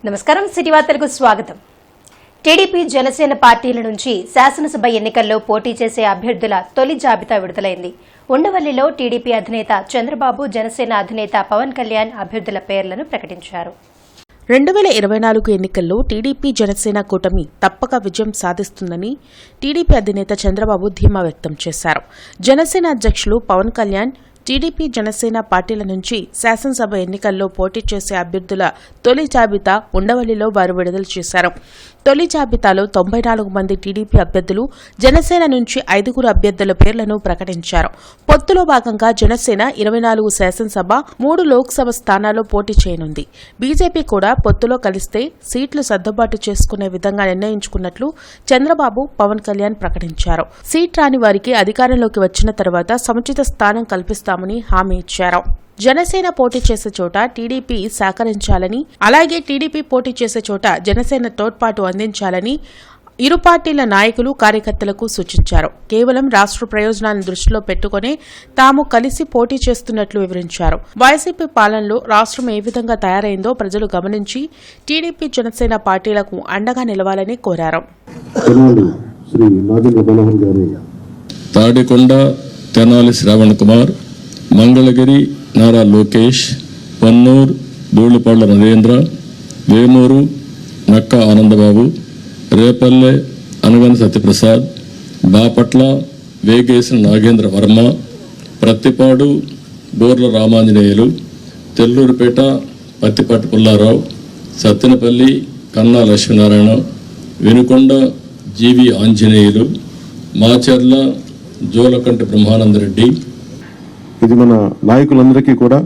నమస్కారం, సిటీ వార్తలకు స్వాగతం. టీడీపీ జనసేన పార్టీల నుంచి శాసనసభ ఎన్నికల్లో పోటీ చేసే అభ్యర్థుల తొలి జాబితా విడుదలైంది. ఉండవల్లిలో టీడీపీ అధినేత చంద్రబాబు, జనసేన అధినేత పవన్ కళ్యాణ్ అభ్యర్థుల పేర్లను ప్రకటించారు. 2024 ఎన్నికల్లో టీడీపీ జనసేన కూటమి తప్పక విజయం సాధిస్తుందని టీడీపీ అధినేత చంద్రబాబు ధీమా వ్యక్తం చేశారు. జనసేన అధ్యక్షులు పవన్ కళ్యాణ్ టీడీపీ జనసేన పార్టీల నుంచి శాసనసభ ఎన్నికల్లో పోటీ చేసే అభ్యర్థుల తొలి జాబితా ఉండవల్లిలో వారు విడుదల చేశారు. తొలి జాబితాలో 94 మంది టీడీపీ అభ్యర్థులు, జనసేన నుంచి 5 అభ్యర్థుల పేర్లను ప్రకటించారు. పొత్తులో భాగంగా జనసేన 24 శాసనసభ, 3 లోక్సభ స్థానాల్లో పోటీ చేయనుంది. బీజేపీ కూడా పొత్తులో కలిస్తే సీట్లు సర్దుబాటు చేసుకునే విధంగా నిర్ణయించుకున్నట్లు చంద్రబాబు, పవన్ కళ్యాణ్ ప్రకటించారు. సీట్ రాని వారికి అధికారంలోకి వచ్చిన తర్వాత సముచిత స్థానం కల్పిస్తామని హామీ ఇచ్చారు. జనసేన పోటీ చేసే చోట టీడీపీ సహకరించాలని, అలాగే టీడీపీ పోటీ చేసే చోట జనసేన తోడ్పాటు అందించాలని ఇరు పార్టీల నాయకులు, కార్యకర్తలకు సూచించారు. కేవలం రాష్ట్ర ప్రయోజనాలను దృష్టిలో పెట్టుకుని తాము కలిసి పోటీ చేస్తున్నట్లు వివరించారు. వైసీపీ పాలనలో రాష్ట్రం ఏ విధంగా తయారైందో ప్రజలు గమనించి టీడీపీ, జనసేన పార్టీలకు అండగా నిలవాలని కోరారు. తాడికొండ తెనాలి శ్రావణ్ కుమార్, మంగళగిరి నారా లోకేష్, పన్నూర్ ధూళిపాళ్ల నరేంద్ర, వేమూరు నక్క ఆనందబాబు, రేపల్లె అనగన సత్యప్రసాద్, బాపట్ల వేగేసిన నాగేంద్ర వర్మ, ప్రత్తిపాడు బోర్ల రామాంజనేయులు, తెల్లూరుపేట పత్తిపాటి పుల్లారావు, సత్తెనపల్లి కన్నా లక్ష్మీనారాయణ, వినుకొండ జీవి ఆంజనేయులు, మాచర్ల జోలకంటి బ్రహ్మానందరెడ్డి. ఇది మన నాయకులందరికీ కూడా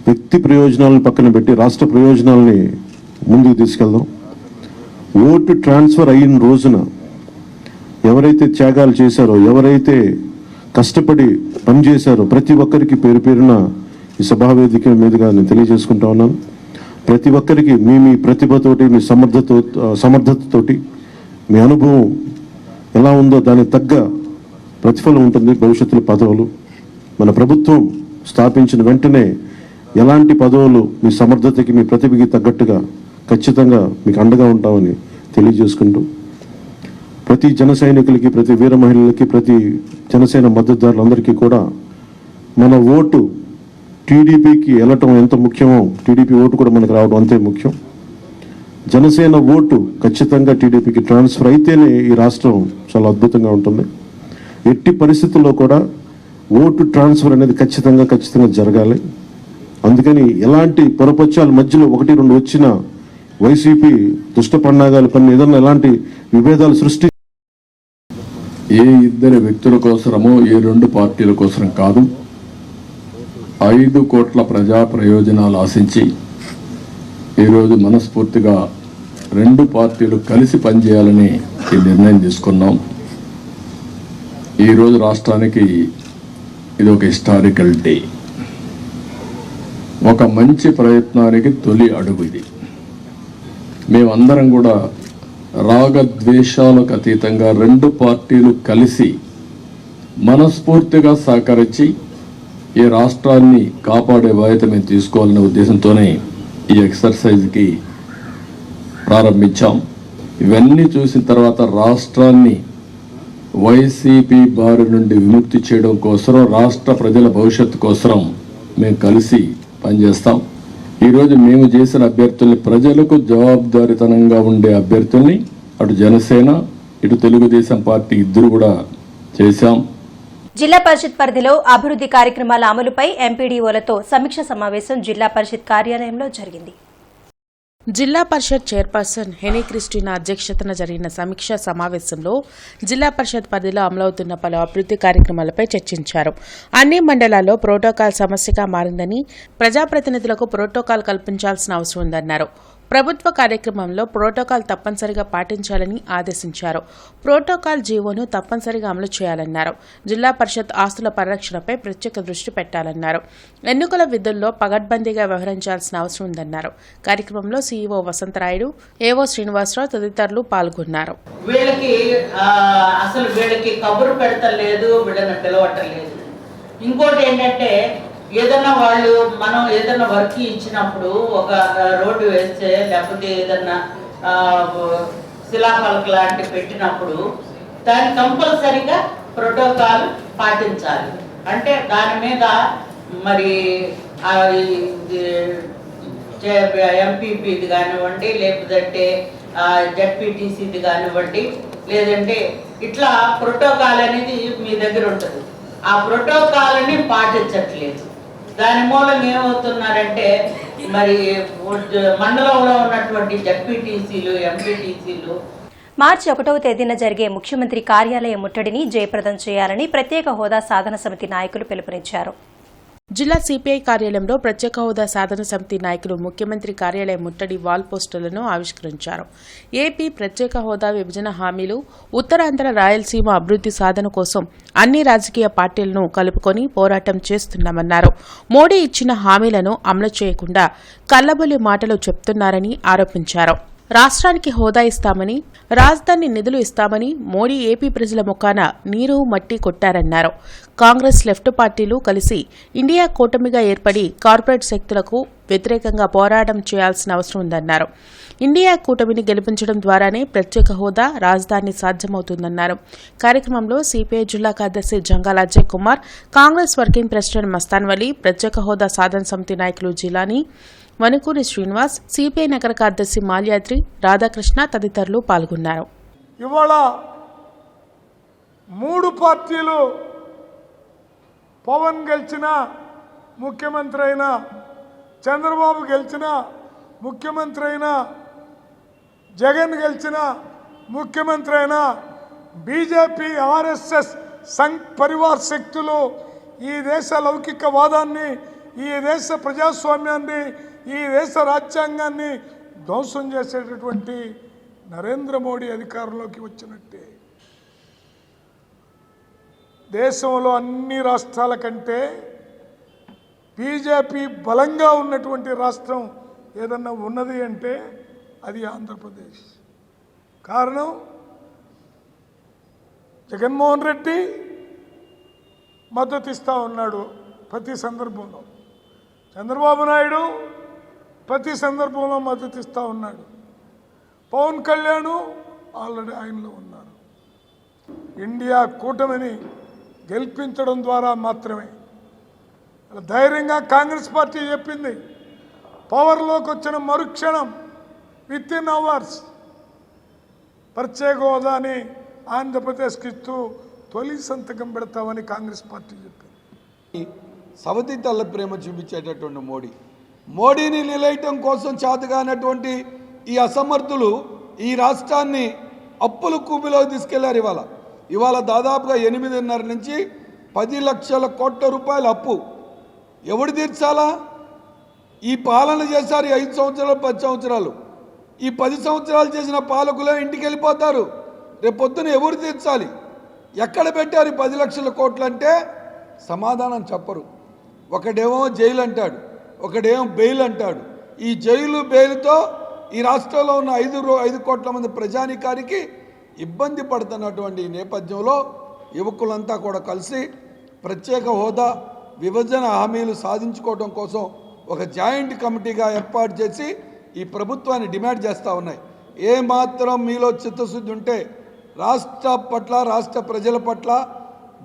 వ్యక్తి ప్రయోజనాలను పక్కన పెట్టి రాష్ట్ర ప్రయోజనాలని ముందుకు తీసుకెళ్దాం. ఓటు ట్రాన్స్ఫర్ అయిన రోజున ఎవరైతే త్యాగాలు చేశారో, ఎవరైతే కష్టపడి పనిచేశారో ప్రతి ఒక్కరికి పేరు పేరున ఈ సభావేదిక మీదుగా నేను తెలియజేసుకుంటా ఉన్నాను. ప్రతి ఒక్కరికి మీ ప్రతిభతోటి, మీ సమర్థతతోటి, మీ అనుభవం ఎలా ఉందో దానికి తగ్గ ప్రతిఫలం ఉంటుంది. భవిష్యత్తులో పదవులు మన ప్రభుత్వం స్థాపించిన వెంటనే ఎలాంటి పదవులు మీ సమర్థతకి, మీ ప్రతిభకి తగ్గట్టుగా ఖచ్చితంగా మీకు అండగా ఉంటామని తెలియజేసుకుంటూ, ప్రతి జన సైనికులకి, ప్రతి వీర మహిళలకి, ప్రతి జనసేన మద్దతుదారులందరికీ కూడా మన ఓటు టీడీపీకి వెళ్ళటం ఎంత ముఖ్యమో టీడీపీ ఓటు కూడా మనకు రావడం అంతే ముఖ్యం. జనసేన ఓటు ఖచ్చితంగా టీడీపీకి ట్రాన్స్ఫర్ అయితేనే ఈ రాష్ట్రం చాలా అద్భుతంగా ఉంటుంది. ఎట్టి పరిస్థితుల్లో కూడా ఓటు ట్రాన్స్ఫర్ అనేది ఖచ్చితంగా జరగాలి. అందుకని ఎలాంటి పొరపచ్చాల మధ్యలో 1-2 వచ్చిన వైసీపీ దుష్ట పన్నాగాలు పని ఏదన్నా ఎలాంటి విభేదాలు సృష్టి ఏ ఇద్దరు వ్యక్తుల కోసమో, ఏ 2 పార్టీల కోసం కాదు, 5 కోట్ల ప్రజా ప్రయోజనాలు ఆశించి ఈరోజు మనస్ఫూర్తిగా 2 పార్టీలు కలిసి పనిచేయాలని ఈ నిర్ణయం తీసుకున్నాం. ఈరోజు రాష్ట్రానికి ఇది ఒక హిస్టారికల్ డే, ఒక మంచి ప్రయత్నానికి తొలి అడుగు ఇది. మేమందరం కూడా రాగద్వేషాలకు అతీతంగా 2 పార్టీలు కలిసి మనస్ఫూర్తిగా సహకరించి ఈ రాష్ట్రాన్ని కాపాడే బాధ్యత మేము తీసుకోవాలనే ఉద్దేశంతోనే ఈ ఎక్సర్సైజ్కి ప్రారంభించాం. ఇవన్నీ చూసిన తర్వాత రాష్ట్రాన్ని వైసీపీ బారి నుండి విముక్తి చేయడం కోసం, రాష్ట్ర ప్రజల భవిష్యత్తు కోసం మేము కలిసి పనిచేస్తాం. ఈరోజు మేము చేసిన అభ్యర్థుల్ని, ప్రజలకు జవాబుదారీతనంగా ఉండే అభ్యర్థుల్ని అటు జనసేన, ఇటు తెలుగుదేశం పార్టీ ఇద్దరు కూడా చేశాం. జిల్లా పరిషత్ పరిధిలో అభివృద్ధి కార్యక్రమాల అమలుపై ఎంపీడీఓలతో సమీక్ష సమావేశం జిల్లా పరిషత్ కార్యాలయంలో జరిగింది. జిల్లా పరిషత్ చైర్పర్సన్ హెనీ క్రిస్టినా అధ్యక్షతన జరిగిన సమీక్షా సమావేశంలో జిల్లా పరిషత్ పరిధిలో అమలవుతున్న పలు అభివృద్ధి కార్యక్రమాలపై చర్చించారు. అన్ని మండలాల్లో ప్రోటోకాల్ సమస్యగా మారిందని, ప్రజాప్రతినిధులకు ప్రోటోకాల్ కల్పించాల్సిన అవసరం ఉందన్నారు. ప్రభుత్వ కార్యక్రమంలో ప్రోటోకాల్ తప్పనిసరిగా పాటించాలని ఆదేశించారు. ప్రోటోకాల్ జీవోను తప్పనిసరిగా అమలు చేయాలన్నారు. జిల్లా పరిషత్ ఆస్తుల పరిరక్షణపై ప్రత్యేక దృష్టి పెట్టాలన్నారు. ఎన్నికల విధుల్లో పగడ్బందీగా వ్యవహరించాల్సిన అవసరం ఉందన్నారు. కార్యక్రమంలో సీఈఓ వసంతరాయుడు, ఏవో శ్రీనివాసరావు తదితరులు పాల్గొన్నారు. ఇంకోటి ఏంటంటే ఏదైనా మనం ఏదైనా వర్క్ ఇచ్చినప్పుడు ఒక రోడ్డు వేస్తే లేకపోతే ఏదన్నా శిలాఫలక లాంటి పెట్టినప్పుడు దాన్ని కంపల్సరీగా ప్రోటోకాల్ పాటించాలి. అంటే దాని మీద మరి ఎంపీపీది కానివ్వండి, లేకపోతే జడ్పీటీసీది కానివ్వండి, లేదంటే ఇట్లా ప్రోటోకాల్ అనేది మీ దగ్గర ఉంటుంది. ఆ ప్రోటోకాల్ని పాటించట్లేదు. దాని మూలంగా ఏమవుతున్నారంటే మరి మండలంలో ఉన్నటువంటి జడ్పీటీసీలు, ఎంపీటీసీలు మార్చి 1వ తేదీన జరిగే ముఖ్యమంత్రి కార్యాలయ ముట్టడిని జయప్రదం చేయాలని ప్రత్యేక హోదా సాధన సమితి నాయకులు పిలుపునిచ్చారు. జిల్లా సిపిఐ కార్యాలయంలో ప్రత్యేక హోదా సాధన సమితి నాయకులు ముఖ్యమంత్రి కార్యాలయ ముట్టడి వాల్ పోస్టర్లను ఆవిష్కరించారు. ఏపీ ప్రత్యేక హోదా విభజన హామీలు, ఉత్తరాంధ్ర రాయలసీమ అభివృద్ది సాధన కోసం అన్ని రాజకీయ పార్టీలను కలుపుకొని పోరాటం చేస్తున్నామన్నారు. మోడీ ఇచ్చిన హామీలను అమలు చేయకుండా కల్లబొల్లి మాటలు చెప్తున్నారని ఆరోపించారు. రాష్ట్రానికి హోదా ఇస్తామని, రాజధాని నిధులు ఇస్తామని మోడీ ఏపీ ప్రజల ముఖాన నీరు మట్టి కొట్టారన్నారు. కాంగ్రెస్ లెఫ్ట్ పార్టీలు కలిసి ఇండియా కూటమిగా ఏర్పడి కార్పొరేట్ శక్తులకు వ్యతిరేకంగా పోరాటం చేయాల్సిన అవసరం ఉందన్నారు. ఇండియా కూటమిని గెలిపించడం ద్వారానే ప్రత్యేక హోదా, రాజధాని సాధ్యమవుతుందన్నారు. కార్యక్రమంలో సిపిఐ జిల్లా కార్యదర్శి జంగాల అజయ్ కుమార్, కాంగ్రెస్ వర్కింగ్ ప్రెసిడెంట్ మస్తాన్ వలీ, ప్రత్యేక హోదా సాధన సమితి నాయకులు జిలానీ, వనుకూరి శ్రీనివాస్, సిపిఐ నగర కార్యదర్శి మాల్యాద్రి, రాధాకృష్ణ తదితరులు పాల్గొన్నారు. ఇవాళ 3 పార్టీలు పవన్ గెలిచిన ముఖ్యమంత్రి అయినా, చంద్రబాబు గెలిచిన ముఖ్యమంత్రి అయినా, జగన్ గెలిచిన ముఖ్యమంత్రి అయినా, బీజేపీ, ఆర్ఎస్ఎస్, సంఘ్ పరివార్ శక్తులు ఈ దేశ లౌకికవాదాన్ని, ఈ దేశ ప్రజాస్వామ్యాన్ని, ఈ దేశ రాజ్యాంగాన్ని ధ్వంసం చేసేటటువంటి నరేంద్ర మోడీ అధికారంలోకి వచ్చినట్టే. దేశంలో అన్ని రాష్ట్రాల కంటే బీజేపీ బలంగా ఉన్నటువంటి రాష్ట్రం ఏదన్నా ఉన్నది అంటే అది ఆంధ్రప్రదేశ్. కారణం జగన్మోహన్ రెడ్డి మద్దతు ఇస్తూ ఉన్నాడు ప్రతి సందర్భంలో, చంద్రబాబు నాయుడు ప్రతి సందర్భంలో మద్దతు ఇస్తూ ఉన్నాడు, పవన్ కళ్యాణ్ ఆల్రెడీ ఆయనలో ఉన్నారు. ఇండియా కూటమిని గెలిపించడం ద్వారా మాత్రమే ధైర్యంగా కాంగ్రెస్ పార్టీ చెప్పింది. పవర్లోకి వచ్చిన మరుక్షణం వితిన్ అవర్స్ ప్రత్యేక హోదాని ఆంధ్రప్రదేశ్కి ఇస్తూ తొలి సంతకం పెడతామని కాంగ్రెస్ పార్టీ చెప్పింది. సవతి తల్ల ప్రేమ చూపించేటటువంటి మోడీని నిలయటం కోసం చేతగానటువంటి ఈ అసమర్థులు ఈ రాష్ట్రాన్ని అప్పుల కూపిలోకి తీసుకెళ్లారు. ఇవాళ దాదాపుగా 8.5 నుంచి 10 లక్షల కోట్ల రూపాయల అప్పు ఎవడు తీర్చాలా? ఈ పాలన చేశారు 5 సంవత్సరాలు 10 సంవత్సరాలు. ఈ 10 సంవత్సరాలు చేసిన పాలకులే ఇంటికి వెళ్ళిపోతారు. రేపు పొద్దున ఎవరు తీర్చాలి? ఎక్కడ పెట్టారు 10 లక్షల కోట్లు అంటే సమాధానం చెప్పరు. ఒకడేమో జైలు అంటాడు, ఒకడేమో బెయిల్ అంటాడు. ఈ జైలు బెయిల్తో ఈ రాష్ట్రంలో ఉన్న 5 కోట్ల మంది ప్రజానికానికి ఇబ్బంది పడుతున్నటువంటి నేపథ్యంలో యువకులంతా కూడా కలిసి ప్రత్యేక హోదా, విభజన హామీలు సాధించుకోవడం కోసం ఒక జాయింట్ కమిటీగా ఏర్పాటు చేసి ఈ ప్రభుత్వాన్ని డిమాండ్ చేస్తూ ఉన్నాయి. ఏమాత్రం మీలో చిత్తశుద్ధి ఉంటే రాష్ట్ర పట్ల, రాష్ట్ర ప్రజల పట్ల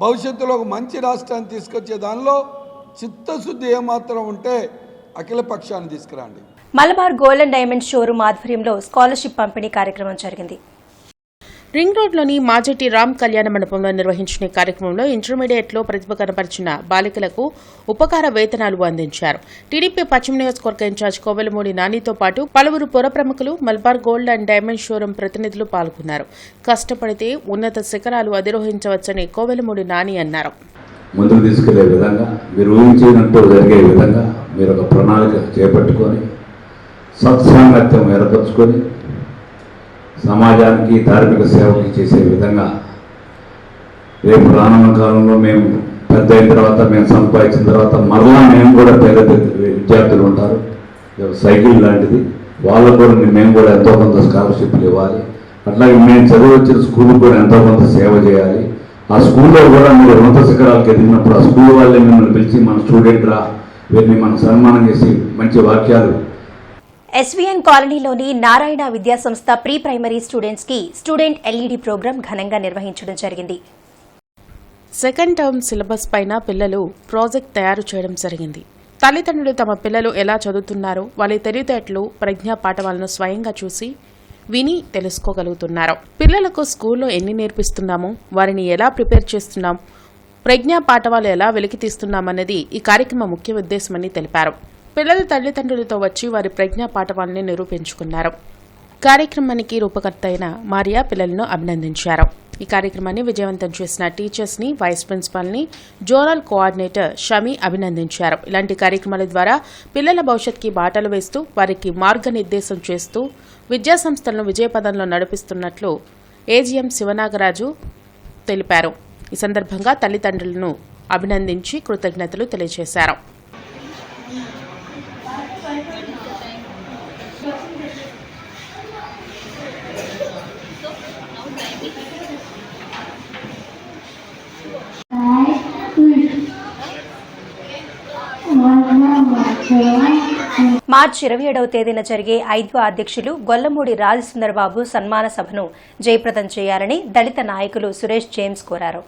భవిష్యత్తులో ఒక మంచి రాష్ట్రాన్ని తీసుకొచ్చే దానిలో చిత్తశుద్ధి ఏమాత్రం ఉంటే అఖిల పక్షాన్ని తీసుకురండి. Malabar gold and diamond showroom ఆధ్వర్యంలో స్కాలర్షిప్ పంపిణీ కార్యక్రమం జరిగింది. రింగ్ రోడ్లోని మాజెట్టి రామ్ కళ్యాణ మండపంలో నిర్వహించిన కార్యక్రమంలో ఇంటర్మీడియట్లో ప్రతిభ కనపరిచిన బాలికలకు ఉపకార వేతనాలు అందించారు. టీడీపీ పశ్చిమ నియోజకవర్గ ఇన్ఛార్జ్ కోవెలమూడి నానితో పాటు పలువురు పుర ప్రముఖులు, Malabar gold and diamond showroom ప్రతినిధులు పాల్గొన్నారు. కష్టపడితే ఉన్నత శిఖరాలు అధిరోహించవచ్చని కోవెలమూడి నాని అన్నారు. ముందుకు తీసుకెళ్లే విధంగా, మీరు ఊహించినట్టు జరిగే విధంగా మీరు ఒక ప్రణాళిక చేపట్టుకొని సత్సాంగత్యం ఏర్పరచుకొని సమాజానికి ధార్మిక సేవలు చేసే విధంగా రేపు రానున్న కాలంలో మేము పెద్ద అయిన తర్వాత, మేము సంపాదించిన తర్వాత మరలా మేము కూడా పేద విద్యార్థులు ఉంటారు, సైకిల్ లాంటిది, వాళ్ళకు కూడా మేము కూడా ఎంతో కొంత స్కాలర్షిప్లు ఇవ్వాలి. అట్లాగే మేము చదివి వచ్చిన స్కూల్కి కూడా ఎంతో కొంత సేవ చేయాలి. ఆ స్కూల్లో కూడా మీరు ఉన్నత శిఖరాలకు ఎదిగినప్పుడు ఆ స్కూల్ వాళ్ళే మిమ్మల్ని పిలిచి మన స్టూడెంట్ రా, వీరిని మనం సన్మానం చేసి మంచి వాక్యాలు. ఎస్వీఎన్ కాలనీలోని నారాయణ విద్యా సంస్థ ప్రీ ప్రైమరీ స్టూడెంట్స్ కి స్టూడెంట్ ఎల్ఈడి ప్రోగ్రాం ఘనంగా నిర్వహించడం జరిగింది. సెకండ్ టర్మ్ సిలబస్ పైన పిల్లలు ప్రాజెక్ట్ తయారు చేయడం జరిగింది. తల్లిదండ్రులు తమ పిల్లలు ఎలా చదువుతున్నారో వాళ్ళ తెలివితేటలు, ప్రజ్ఞా పాఠవాలను స్వయంగా చూసి విని తెలుసుకోగలుగుతున్నారు. పిల్లలకు స్కూల్లో ఎన్ని నేర్పిస్తున్నామో, వారిని ఎలా ప్రిపేర్ చేస్తున్నాం, ప్రజ్ఞా పాఠవాలు ఎలా వెలికితీస్తున్నామన్నది ఈ కార్యక్రమం ముఖ్య ఉద్దేశమని తెలిపారు. పిల్లలు తల్లిదండ్రులతో వచ్చి వారి ప్రజ్ఞా పాఠవాలని నిరూపించుకున్నారు. కార్యక్రమానికి రూపకర్త అయిన మారియా పిల్లలను అభినందించారు. ఈ కార్యక్రమాన్ని విజయవంతం చేసిన టీచర్స్ ని, వైస్ ప్రిన్సిపాల్ ని, జోనల్ కోఆర్డినేటర్ షమి అభినందించారు. ఇలాంటి కార్యక్రమాల ద్వారా పిల్లల భవిష్యత్తుకి బాటలు వేస్తూ వారికి మార్గనిర్దేశం చేస్తూ విద్యాసంస్థలను విజయపదంలో నడిపిస్తున్నట్లు ఏజీఎం శివనాగరాజు తెలిపారు. ఈ సందర్భంగా తల్లిదండ్రులను అభినందించి కృతజ్ఞతలు తెలియజేశారు. మార్చి 27వ తేదీన జరిగే 5వ అధ్యక్షులు గొల్లమూడి రాజసుందరబాబు సన్మాన సభను జయప్రదం చేయాలని దళిత నాయకులు సురేష్ జేమ్స్ కోరారు.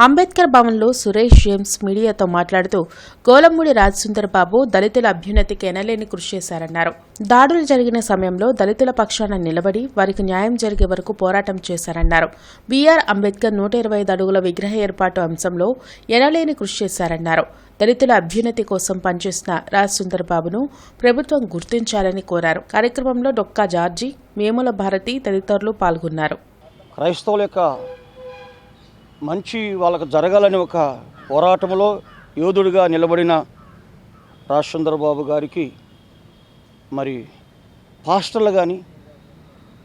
అంబేద్కర్ భవన్లో సురేష్ జేమ్స్ మీడియాతో మాట్లాడుతూ గోలమూడి రాజసుందరబాబు దళితుల అభ్యున్నతికి ఎనలేని కృషి చేశారన్నారు. దాడులు జరిగిన సమయంలో దళితుల పక్షాన నిలబడి వారికి న్యాయం జరిగే వరకు పోరాటం చేశారన్నారు. బీఆర్ అంబేద్కర్ 125 అడుగుల విగ్రహ ఏర్పాటు అంశంలో ఎనలేని కృషి చేశారన్నారు. దళితుల అభ్యున్నతి కోసం పనిచేసిన రాజసుందరబాబును ప్రభుత్వం గుర్తించాలని కోరారు. కార్యక్రమంలో డొక్కా జార్జి, వేముల భారతి తదితరులు పాల్గొన్నారు. క్రైస్తవుల యొక్క మంచి వాళ్ళకు జరగాలని ఒక పోరాటంలో యోధుడిగా నిలబడిన రాజసుందరబాబు గారికి మరి పాస్టర్లు కానీ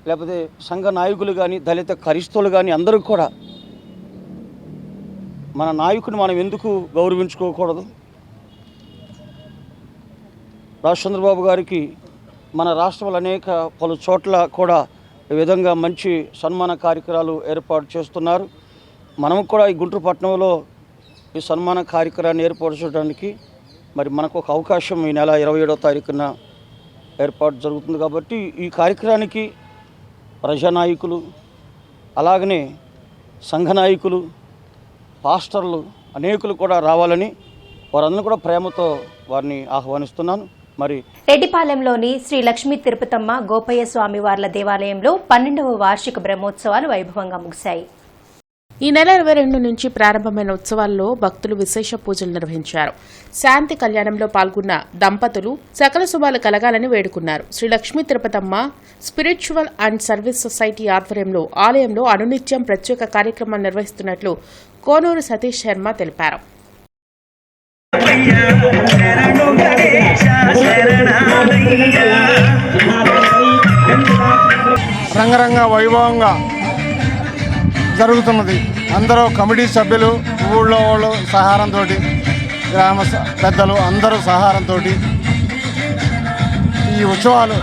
లేకపోతే సంఘ నాయకులు కానీ దళిత క్రైస్తవులు కానీ అందరూ కూడా మన నాయకుని మనం ఎందుకు గౌరవించుకోకూడదు? రాజసుందరబాబు గారికి మన రాష్ట్రంలో అనేక పలు చోట్ల కూడా ఈ విధంగా మంచి సన్మాన కార్యక్రమాలు ఏర్పాటు చేస్తున్నారు. మనము కూడా ఈ గుంటూరు పట్టణంలో ఈ సన్మాన కార్యక్రమాన్ని ఏర్పరచడానికి మరి మనకు ఒక అవకాశం ఈ నెల 27వ తారీఖున ఏర్పాటు జరుగుతుంది. కాబట్టి ఈ కార్యక్రమానికి ప్రజానాయకులు, అలాగనే సంఘ నాయకులు, పాస్టర్లు అనేకులు కూడా రావాలని వారందరూ కూడా ప్రేమతో వారిని ఆహ్వానిస్తున్నాను. మరి రెడ్డిపాలెంలోని శ్రీ లక్ష్మీ తిరుపతమ్మ గోపయ్య స్వామి వార్ల దేవాలయంలో 12వ వార్షిక బ్రహ్మోత్సవాలు వైభవంగా ముగిశాయి. ఈ నెల 22 నుంచి ప్రారంభమైన ఉత్సవాల్లో భక్తులు విశేష పూజలు నిర్వహించారు. శాంతి కళ్యాణంలో పాల్గొన్న దంపతులు సకల శుభాలు కలగాలని వేడుకున్నారు. Shri Lakshmi Tirupatamma spiritual and service society ఆధ్వర్యంలో ఆలయంలో అనునిత్యం ప్రత్యేక కార్యక్రమాలు నిర్వహిస్తున్నట్లు కోనూరు సతీష్ శర్మ తెలిపారు. రంగరంగ వైభవంగా జరుగుతున్నది. అందరూ కమిటీ సభ్యులు, ఊళ్ళో వాళ్ళు సహారంతో, గ్రామ పెద్దలు అందరూ సహారంతో ఈ ఉత్సవాలు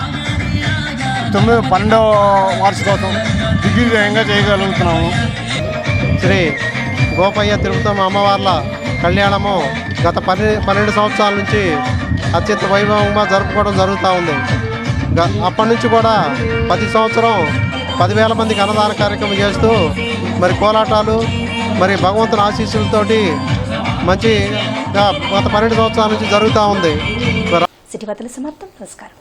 12వ వార్షికోత్సవం దిగ్విజయంగా చేయగలుగుతున్నాము. శ్రీ గోపయ్య తిరుపతమ్మ అమ్మవార్ల కళ్యాణము గత 12 సంవత్సరాల నుంచి అత్యంత వైభవంగా జరుపుకోవడం జరుగుతూ ఉంది. అప్పటి నుంచి కూడా ప్రతి సంవత్సరం 10,000 మందికి అన్నదాన కార్యక్రమం చేస్తూ మరి కోలాటాలు, మరి భగవంతుని ఆశీస్సులతోటి మంచిగా గత 12 సంవత్సరాల నుంచి జరుగుతూ ఉంది. సిటీ వార్తల సమాప్తం. నమస్కారం.